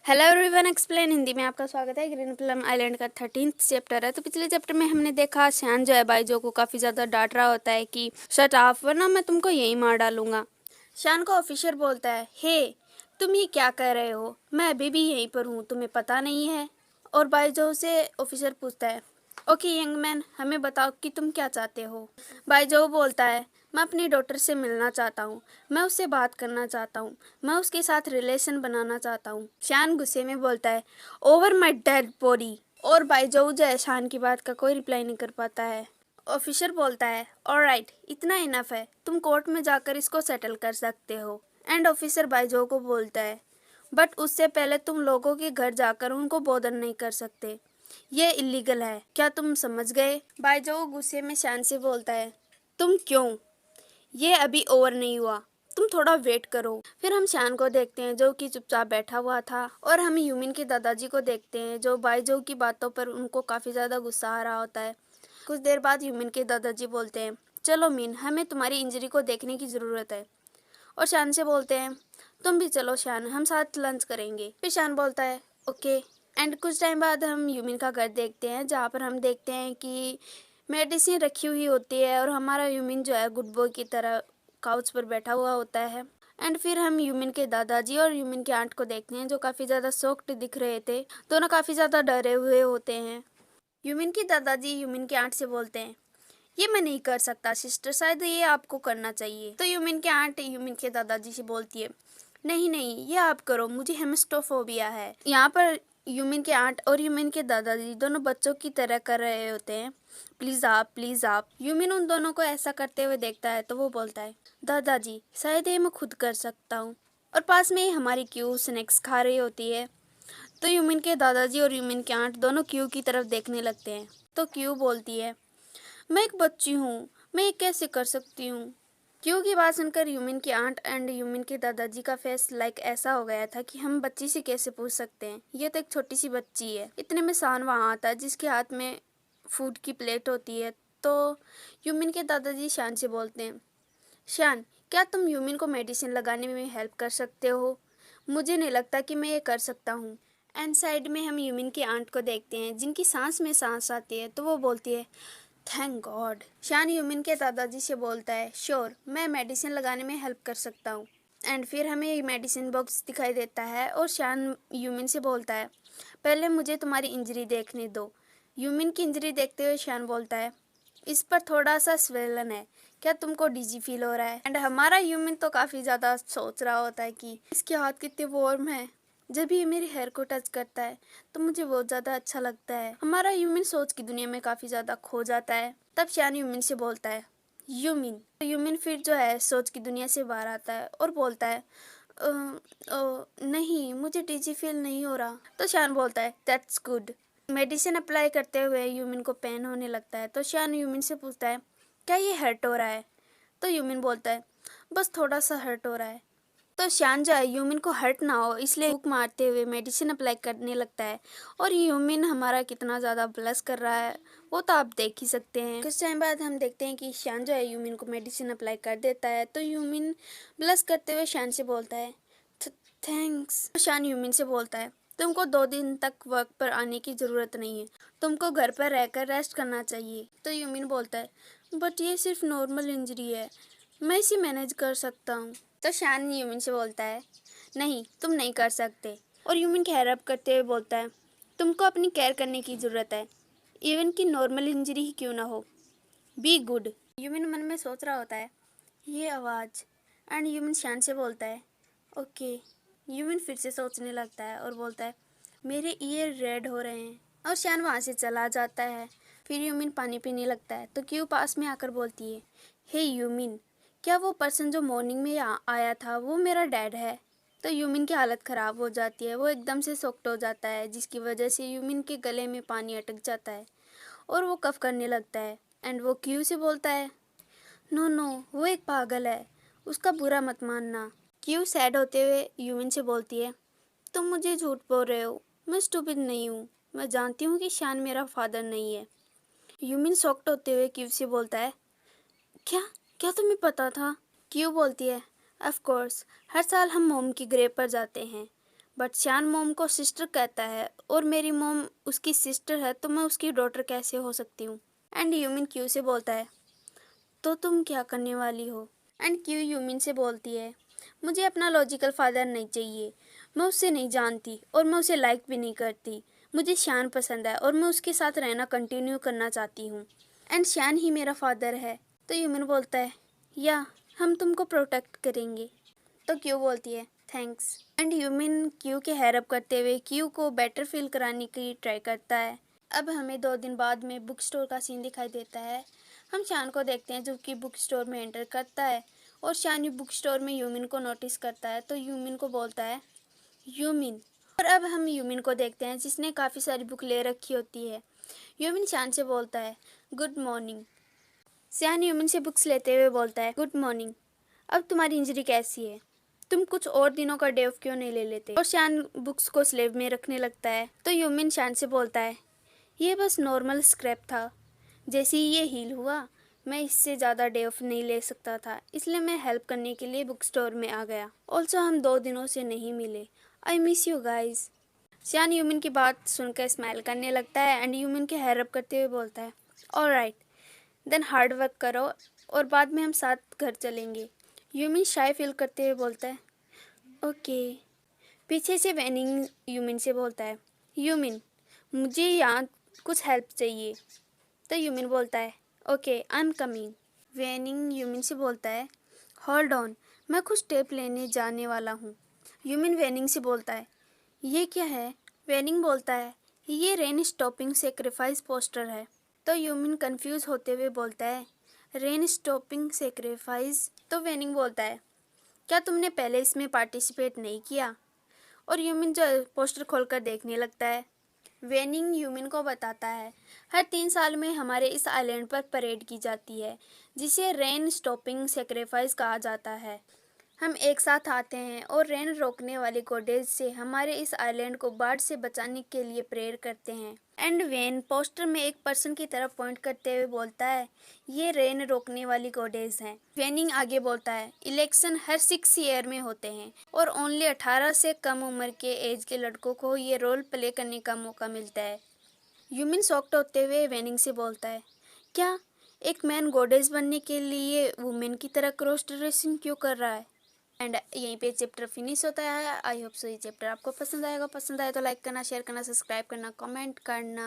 Hello everyone, explain Hindi में आपका स्वागत है। ग्रीन प्लम आइलैंड का 13th चैप्टर है। तो पिछले चैप्टर में हमने देखा श्यान जो है बाइजो को काफ़ी ज़्यादा डांट रहा होता है कि शट ऑफ, वरना मैं तुमको यही मार डालूंगा। श्यान को ऑफिसर बोलता है, हे तुम ये क्या कह रहे हो, मैं अभी भी यहीं पर हूँ, तुम्हें पता नहीं है। और बाइजो से ऑफिसर पूछता है, ओके यंग मैन, हमें बताओ कि तुम क्या चाहते हो। बाइजो बोलता है, मैं अपनी डॉटर से मिलना चाहता हूँ, मैं उससे बात करना चाहता हूँ, मैं उसके साथ रिलेशन बनाना चाहता हूँ। शान गुस्से में बोलता है, ओवर माई डेड बॉडी। और बाइजो जो है शान की बात का कोई रिप्लाई नहीं कर पाता है। ऑफिसर बोलता है, ऑलराइट, इतना इनफ है, तुम कोर्ट में जाकर इसको सेटल कर सकते हो। एंड ऑफिसर बाइजो को बोलता है, बट उससे पहले तुम लोगों के घर जाकर उनको बॉदर नहीं कर सकते, ये इलीगल है, क्या तुम समझ गए। बाइजो गुस्से में शान से बोलता है, तुम क्यों, ये अभी ओवर नहीं हुआ, तुम थोड़ा वेट करो। फिर हम शान को देखते हैं जो कि चुपचाप बैठा हुआ था, और हम यूमिन के दादाजी को देखते हैं जो बाइजो की बातों पर उनको काफ़ी ज़्यादा गुस्सा आ रहा होता है। कुछ देर बाद यूमिन के दादाजी बोलते हैं, चलो मीन, हमें तुम्हारी इंजरी को देखने की ज़रूरत है। और शान से बोलते हैं, तुम भी चलो शान, हम साथ लंच करेंगे। फिर शान बोलता है, ओके। एंड कुछ टाइम बाद हम यूमिन का घर देखते हैं जहाँ पर हम देखते हैं कि मेडिसिन रखी हुई होती है और हमारा यूमिन जो है गुड बॉय की तरह काउच पर बैठा हुआ होता है। एंड फिर हम यूमिन के दादाजी और यूमिन के आंट को देखते हैं जो काफ़ी ज़्यादा शॉक्ड दिख रहे थे। दोनों काफ़ी ज़्यादा डरे हुए होते हैं। यूमिन के दादाजी यूमिन के आंट से बोलते हैं, ये मैं नहीं कर सकता सिस्टर, शायद ये आपको करना चाहिए। तो यूमिन के आंट यूमिन के दादाजी से बोलती है, नहीं नहीं, ये आप करो, मुझे हेमस्टोफोबिया है। यहाँ पर यूमिन के आंट और यूमिन के दादाजी दोनों बच्चों की तरह कर रहे होते हैं, प्लीज़ आप, प्लीज़ आप। यूमिन उन दोनों को ऐसा करते हुए देखता है तो वो बोलता है, दादाजी शायद ये मैं खुद कर सकता हूँ। और पास में ही हमारी क्यू स्नैक्स खा रही होती है। तो यूमिन के दादाजी और यूमिन के आंट दोनों क्यू की तरफ देखने लगते हैं। तो क्यू बोलती है, मैं एक बच्ची हूँ, मैं ये कैसे कर सकती हूँ। क्यू की बात सुनकर यूमिन की आंट एंड यूमिन के दादाजी का फेस ऐसा हो गया था कि हम बच्ची से कैसे पूछ सकते हैं, ये तो एक छोटी सी बच्ची है। इतने में शान वहाँ आता है जिसके हाथ में फूड की प्लेट होती है। तो यूमिन के दादाजी शान से बोलते हैं, शान क्या तुम यूमिन को मेडिसिन लगाने में हेल्प कर सकते हो, मुझे नहीं लगता कि मैं ये कर सकता हूँ। एंड साइड में हम यूमिन की आंट को देखते हैं जिनकी सांस में सांस आती है। तो वो बोलती है, थैंक गॉड। शान यूमिन के दादाजी से बोलता है, श्योर, मैं मेडिसिन लगाने में हेल्प कर सकता हूँ। एंड फिर हमें ये मेडिसिन बॉक्स दिखाई देता है और शान यूमिन से बोलता है, पहले मुझे तुम्हारी इंजरी देखने दो। यूमिन की इंजरी देखते हुए शान बोलता है, इस पर थोड़ा सा स्वेलन है, क्या तुमको डिजी फील हो रहा है। एंड हमारा यूमिन तो काफ़ी ज़्यादा सोच रहा होता है कि इसके हाथ कितने वार्म है, जब ये मेरे हेयर को टच करता है तो मुझे बहुत ज़्यादा अच्छा लगता है। हमारा यूमिन सोच की दुनिया में काफ़ी ज़्यादा खो जाता है। तब शान यूमिन से बोलता है, यूमिन। तो यूमिन फिर जो है सोच की दुनिया से बाहर आता है और बोलता है, नहीं, मुझे डिजी फील नहीं हो रहा। तो शान बोलता है, दैट्स गुड। मेडिसिन अप्लाई करते हुए यूमिन को पेन होने लगता है। तो शान यूमिन से पूछता है, क्या ये हर्ट हो रहा है। तो यूमिन बोलता है, बस थोड़ा सा हर्ट हो रहा है। तो शान जो है यूमिन को हर्ट ना हो इसलिए हुक मारते हुए मेडिसिन अप्लाई करने लगता है। और यूमिन हमारा कितना ज़्यादा ब्लश कर रहा है वो तो आप देख ही सकते हैं। कुछ टाइम बाद हम देखते हैं कि शान जो है यूमिन को मेडिसिन अप्लाई कर देता है। तो यूमिन ब्लश करते हुए शान से बोलता है, थैंक्स। शान यूमिन से बोलता है, तुमको 2 दिन तक वर्क पर आने की ज़रूरत नहीं है, तुमको घर पर रहकर रेस्ट करना चाहिए। तो यूमिन बोलता है, बट ये सिर्फ नॉर्मल इंजरी है, मैं इसे मैनेज कर सकता हूँ। तो शान यूमिन से बोलता है, नहीं तुम नहीं कर सकते। और यूमिन केयर अप करते हुए बोलता है, तुमको अपनी केयर करने की ज़रूरत है, इवन कि नॉर्मल इंजरी ही क्यों ना हो, बी गुड। यूमिन मन में सोच रहा होता है, ये आवाज़। एंड यूमिन शान से बोलता है, ओके। यूमिन फिर से सोचने लगता है और बोलता है, मेरे ईयर रेड हो रहे हैं। और शान वहाँ से चला जाता है। फिर यूमिन पानी पीने लगता है। तो क्यू पास में आकर बोलती है, हे यूमिन, क्या वो पर्सन जो मॉर्निंग में आया था वो मेरा डैड है। तो यूमिन की हालत ख़राब हो जाती है, वो एकदम से सोक्ट हो जाता है जिसकी वजह से यूमिन के गले में पानी अटक जाता है और वो कफ करने लगता है। एंड वो क्यू से बोलता है, नो नो, वो एक पागल है, उसका बुरा मत मानना। क्यू सैड होते हुए यूमिन से बोलती है, तुम मुझे झूठ बोल रहे हो, मैं स्टूपिड नहीं हूँ, मैं जानती हूँ कि शान मेरा फादर नहीं है। यूमिन शॉक्ड होते हुए क्यू से बोलता है, क्या क्या तुम्हें पता था। क्यू बोलती है, ऑफ कोर्स, हर साल हम मोम की ग्रेव पर जाते हैं, बट श्यान मॉम को सिस्टर कहता है और मेरी मॉम उसकी सिस्टर है, तो मैं उसकी डॉटर कैसे हो सकती हूँ। एंड यूमिन क्यू से बोलता है, तो तुम क्या करने वाली हो। एंड क्यू यूमिन से बोलती है, मुझे अपना लॉजिकल फादर नहीं चाहिए, मैं उससे नहीं जानती और मैं उसे लाइक भी नहीं करती। मुझे श्यान पसंद है और मैं उसके साथ रहना कंटिन्यू करना चाहती हूँ एंड श्यान ही मेरा फादर है। तो यूमिन बोलता है, या हम तुमको प्रोटेक्ट करेंगे। तो क्यू बोलती है, थैंक्स। एंड यूमिन क्यू के हेयर अप करते हुए क्यू को बेटर फील कराने की ट्राई करता है। अब हमें 2 दिन बाद में बुक स्टोर का सीन दिखाई देता है। हम श्यान को देखते हैं जो कि बुक स्टोर में एंटर करता है और श्यान बुक स्टोर में यूमिन को नोटिस करता है। तो यूमिन को बोलता है, यूमिन। और अब हम यूमिन को देखते हैं जिसने काफ़ी सारी बुक ले रखी होती है। यूमिन श्यान से बोलता है, गुड मॉर्निंग। श्यान यूमिन से बुक्स लेते हुए बोलता है, गुड मॉर्निंग, अब तुम्हारी इंजरी कैसी है, तुम कुछ और दिनों का डे ऑफ क्यों नहीं ले लेते। और श्यान बुक्स को स्लेव में रखने लगता है। तो यूमिन श्यान से बोलता है, ये बस नॉर्मल स्क्रैप था, जैसे ही ये हील हुआ मैं इससे ज़्यादा डे ऑफ नहीं ले सकता था, इसलिए मैं हेल्प करने के लिए बुक स्टोर में आ गया। ऑल्सो हम 2 दिनों से नहीं मिले, आई मिस यू गाइज। श्यान यूमिन की बात सुनकर स्माइल करने लगता है एंड यूमिन के हेयर अप करते हुए बोलता है, ऑलराइट देन हार्ड वर्क करो और बाद में हम साथ घर चलेंगे। यूमिन शाय फील करते हुए बोलता है, ओके। पीछे से वैनिंग यूमिन से बोलता है, यूमिन मुझे यहाँ कुछ हेल्प चाहिए। तो यूमिन बोलता है, okay I am coming. Wanning Yumin से बोलता है, होल्ड ऑन, मैं कुछ टेप लेने जाने वाला हूँ। यूमिन वैनिंग से बोलता है, ये क्या है। वैनिंग बोलता है, ये रेन स्टॉपिंग सेक्रीफाइस पोस्टर है। तो यूमिन कंफ्यूज होते हुए बोलता है, रेन स्टॉपिंग सेक्रीफाइस। तो वैनिंग बोलता है, क्या तुमने पहले इसमें पार्टिसिपेट नहीं किया। और यूमिन जो पोस्टर खोलकर देखने लगता है। वैनिंग यूमिन को बताता है, हर 3 साल में हमारे इस आइलैंड पर परेड की जाती है जिसे रेन स्टॉपिंग सेक्रीफाइस कहा जाता है। हम एक साथ आते हैं और रेन रोकने वाली गॉडेस से हमारे इस आइलैंड को बाढ़ से बचाने के लिए प्रेयर करते हैं। एंड वेन पोस्टर में एक पर्सन की तरफ पॉइंट करते हुए बोलता है, ये रेन रोकने वाली गॉडेस हैं। वेनिंग आगे बोलता है, इलेक्शन हर 6 ईयर में होते हैं और ओनली 18 से कम उम्र के एज के लड़कों को ये रोल प्ले करने का मौका मिलता है। यूमिन शॉक्ड होते हुए वेनिंग से बोलता है, क्या एक मैन गॉडेस बनने के लिए वुमेन की तरह क्रॉस ड्रेसिंग क्यों कर रहा है। एंड यहीं पे चैप्टर फिनिश होता है। आई होप सो ये चैप्टर आपको पसंद आएगा। पसंद आए तो लाइक करना, शेयर करना, सब्सक्राइब करना, कमेंट करना।